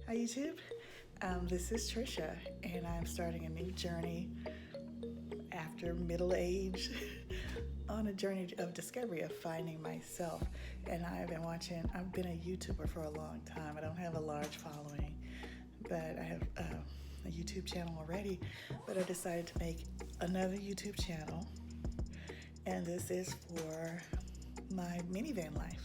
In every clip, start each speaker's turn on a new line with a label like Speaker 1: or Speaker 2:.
Speaker 1: Hi YouTube, this is Trisha, and I'm starting a new journey after middle age on a journey of discovery of finding myself. And I've been a YouTuber for a long time. I don't have a large following, but I have a YouTube channel already. But I decided to make another YouTube channel, and this is for my minivan life.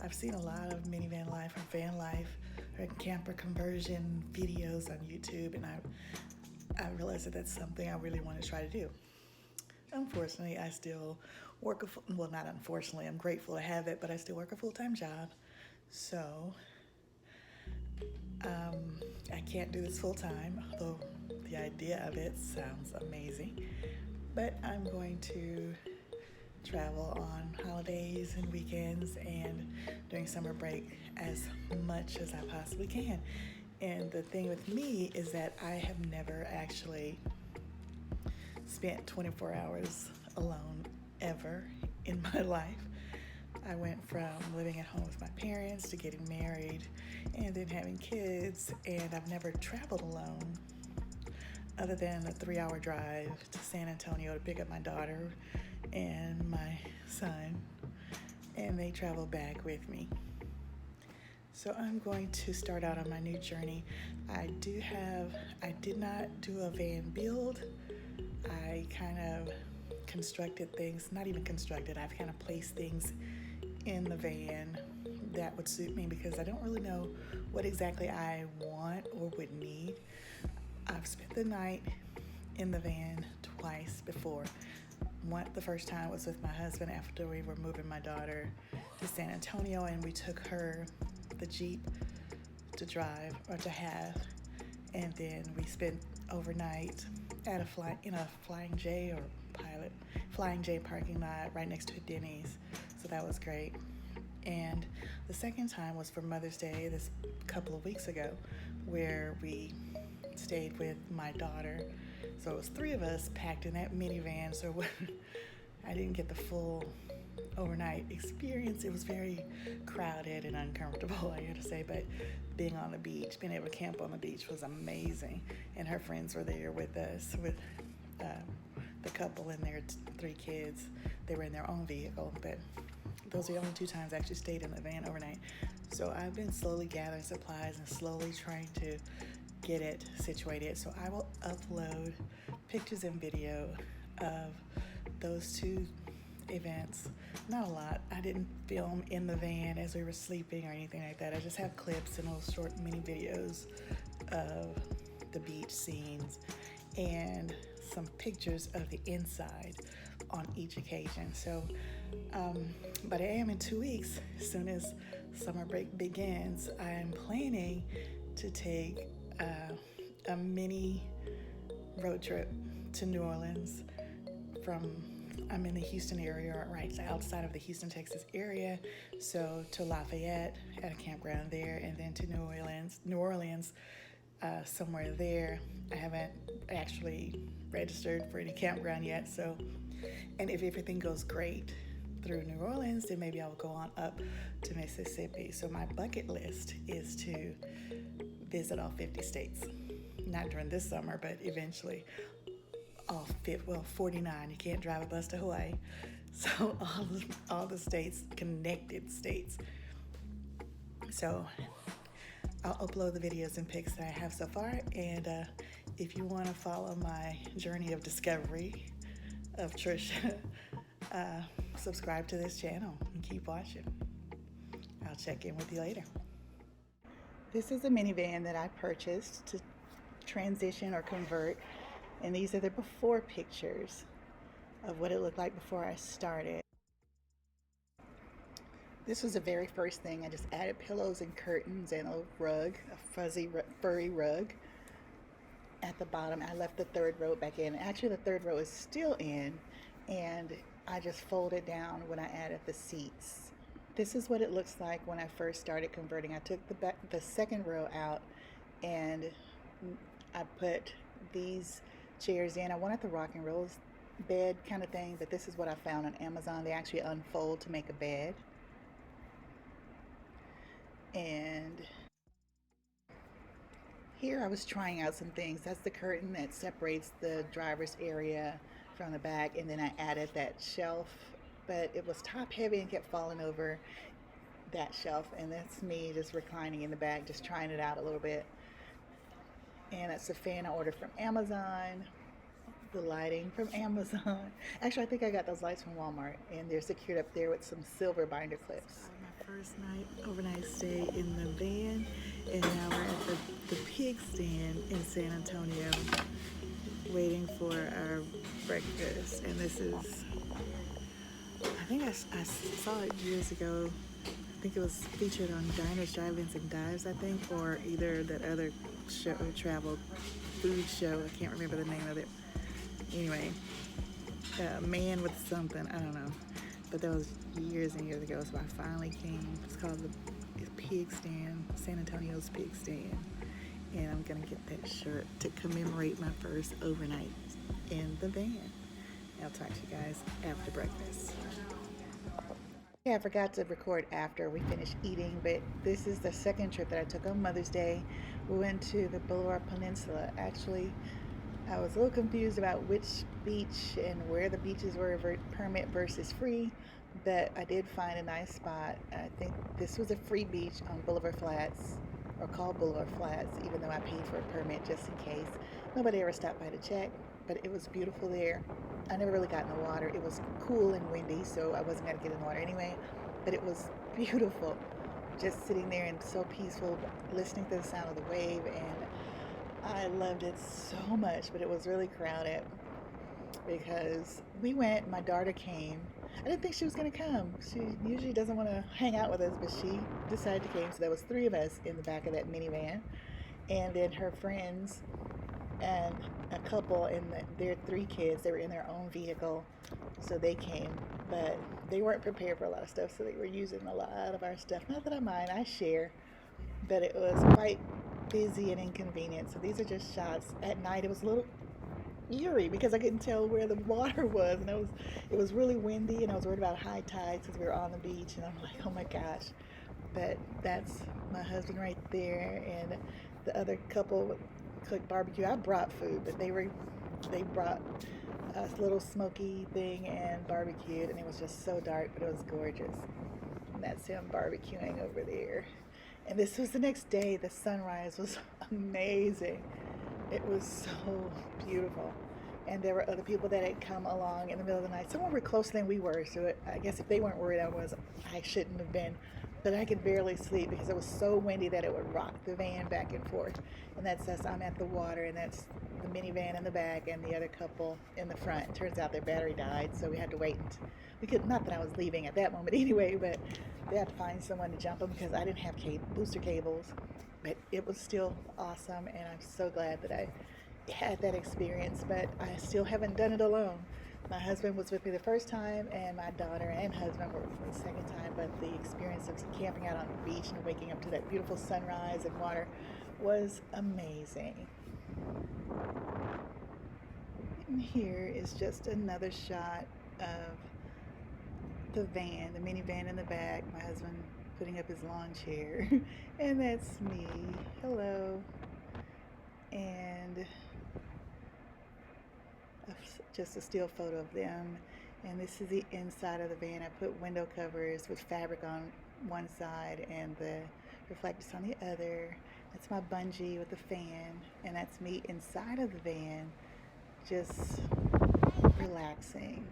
Speaker 1: I've seen a lot of minivan life or van life or camper conversion videos on YouTube, and I realized that that's something I really want to try to do. Unfortunately, I still work not unfortunately, I'm grateful to have it, but I still work a full-time job. So I can't do this full-time, although the idea of it sounds amazing. But I'm going to travel on holidays and weekends and during summer break as much as I possibly can. And the thing with me is that I have never actually spent 24 hours alone ever in my life. I went from living at home with my parents to getting married and then having kids, and I've never traveled alone other than a 3-hour drive to San Antonio to pick up my daughter and my son, and they travel back with me. So I'm going to start out on my new journey. I did not do a van build. I kind of constructed things, not even constructed, I've kind of placed things in the van that would suit me because I don't really know what exactly I want or would need. I've spent the night in the van twice before. The first time was with my husband after we were moving my daughter to San Antonio, and we took the Jeep to drive or to have, and then we spent overnight at a Flying J parking lot right next to a Denny's. So that was great. And the second time was for Mother's Day this couple of weeks ago, where we stayed with my daughter. So it was 3 of us packed in that minivan. So I didn't get the full overnight experience. It was very crowded and uncomfortable, I gotta say, but being on the beach, being able to camp on the beach was amazing. And her friends were there with us, with the couple and their 3 kids. They were in their own vehicle, but those are the only 2 times I actually stayed in the van overnight. So I've been slowly gathering supplies and slowly trying to get it situated. So I will upload pictures and video of those 2 events. Not a lot. I didn't film in the van as we were sleeping or anything like that. I just have clips and little short mini videos of the beach scenes and some pictures of the inside on each occasion. So, but I am in 2 weeks, as soon as summer break begins, I am planning to take a mini road trip to New Orleans. I'm in the Houston area, right outside of the Houston, Texas area, so to Lafayette at a campground there, and then to New Orleans, somewhere there. I haven't actually registered for any campground yet, so, and if everything goes great through New Orleans, then maybe I'll go on up to Mississippi. So my bucket list is to visit all 50 states. Not during this summer, but eventually. 49. You can't drive a bus to Hawaii. So all the states, connected states. So I'll upload the videos and pics that I have so far. And if you want to follow my journey of discovery of Trisha, subscribe to this channel and keep watching. I'll check in with you later. This is a minivan that I purchased to transition or convert, and these are the before pictures of what it looked like before I started. This was the very first thing. I just added pillows and curtains and a rug, a fuzzy, furry rug at the bottom. I left the 3rd row back in. Actually, the 3rd row is still in, and I just folded down when I added the seats. This is what it looks like when I first started converting. I took the 2nd row out, and I put these chairs in. I wanted the rock and roll bed kind of thing, but this is what I found on Amazon. They actually unfold to make a bed. And Here I was trying out some things. That's the curtain that separates the driver's area from the back, and then I added that shelf, but it was top heavy and kept falling over that shelf, and that's me just reclining in the back, just trying it out a little bit. And that's a fan I ordered from Amazon. The lighting from Amazon. Actually, I think I got those lights from Walmart, and they're secured up there with some silver binder clips. My first overnight stay in the van, and now we're at the pig stand in San Antonio, waiting for our breakfast. And this is, I think I saw it years ago. I think it was featured on Diners, Drive-Ins, and Dives, I think, or either that other show, travel food show. I can't remember the name of it. Anyway, Man with Something, I don't know, but that was years and years ago, so I finally came. It's called the Pig Stand, San Antonio's Pig Stand, and I'm gonna get that shirt to commemorate my first overnight in the van. I'll talk to you guys after breakfast. Yeah, I forgot to record after we finished eating, but this is the second trip that I took on Mother's Day. We went to the Boulevard Peninsula. Actually, I was a little confused about which beach and where the beaches were permit versus free, but I did find a nice spot. I think this was a free beach on Boulevard Flats, or called Boulevard Flats, even though I paid for a permit just in case. Nobody ever stopped by to check, but it was beautiful there. I never really got in the water. It was cool and windy, so I wasn't going to get in the water anyway, but it was beautiful. Just sitting there and so peaceful, listening to the sound of the wave, and I loved it so much, but it was really crowded because we went, my daughter came. I didn't think she was going to come. She usually doesn't want to hang out with us, but she decided to come. So there was 3 of us in the back of that minivan, and then her friends and a couple and their 3 kids. They were in their own vehicle, so they came, but they weren't prepared for a lot of stuff, so they were using a lot of our stuff. Not that I mind, I share, but it was quite busy and inconvenient. So these are just shots at night. It was a little eerie because I couldn't tell where the water was, and it was really windy, and I was worried about high tides because we were on the beach, and I'm like, oh my gosh. But that's my husband right there, and the other couple cooked barbecue. I brought food, but they brought a little smoky thing and barbecued, and it was just so dark, but it was gorgeous. And that's him barbecuing over there. And this was the next day. The sunrise was amazing. It was so beautiful. And there were other people that had come along in the middle of the night. Some were closer than we were, so I guess if they weren't worried, I shouldn't have been. But I could barely sleep because it was so windy that it would rock the van back and forth. And that's us. I'm at the water, and that's the minivan in the back and the other couple in the front. It turns out their battery died, so we had to wait. Not that I was leaving at that moment anyway, but they had to find someone to jump them because I didn't have booster cables. But it was still awesome, and I'm so glad that I had that experience, but I still haven't done it alone. My husband was with me the first time, and my daughter and husband were with me the second time, but the experience of camping out on the beach and waking up to that beautiful sunrise and water was amazing. And here is just another shot of the van, the minivan in the back, my husband putting up his lawn chair, and that's me. Hello. And just a still photo of them. And this is the inside of the van. I put window covers with fabric on one side and the reflectors on the other. That's my bungee with the fan, and that's me inside of the van just relaxing.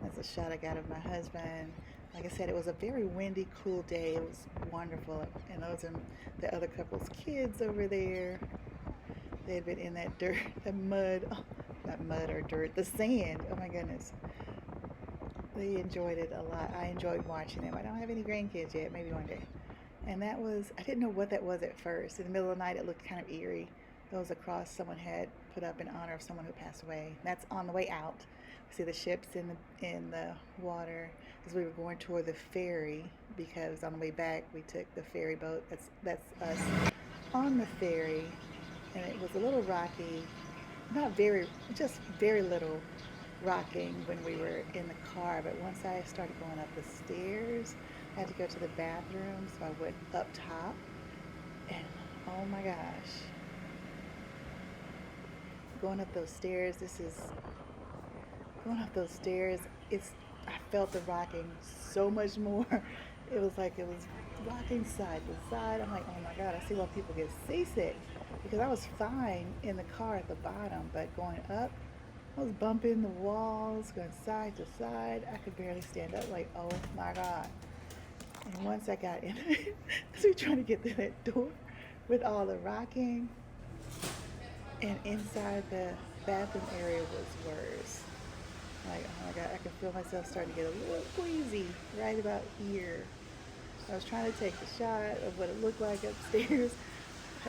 Speaker 1: That's a shot I got of my husband. Like I said, it was a very windy, cool day. It was wonderful. And those are the other couple's kids over there. They had been in that dirt, the mud, oh, not mud or dirt, the sand. Oh my goodness. They enjoyed it a lot. I enjoyed watching them. I don't have any grandkids yet, maybe one day. And that was, I didn't know what that was at first. In the middle of the night, it looked kind of eerie. There was a cross someone had put up in honor of someone who passed away. That's on the way out. See the ships in the water as we were going toward the ferry, because on the way back we took the ferry boat. That's us on the ferry, and it was a little rocky, just very little rocking when we were in the car, but once I started going up the stairs, I had to go to the bathroom, so I went up top, and oh my gosh, going up those stairs. This is going up those stairs. I felt the rocking so much more. It was like it was rocking side to side. I'm like, oh my God, I see why people get seasick, because I was fine in the car at the bottom, but going up, I was bumping the walls, going side to side. I could barely stand up, like, oh my God. And once I got in it, so we're trying to get through that door with all the rocking, and inside the bathroom area was worse. Like, oh my God, I could feel myself starting to get a little queasy right about here. I was trying to take the shot of what it looked like upstairs.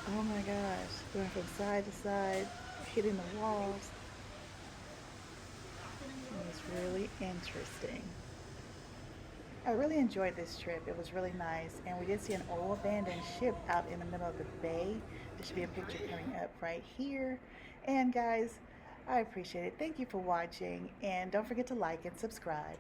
Speaker 1: Oh my gosh, going from side to side, hitting the walls. It was really interesting. I really enjoyed this trip. It was really nice. And we did see an old abandoned ship out in the middle of the bay. There should be a picture coming up right here. And guys, I appreciate it. Thank you for watching. And don't forget to like and subscribe.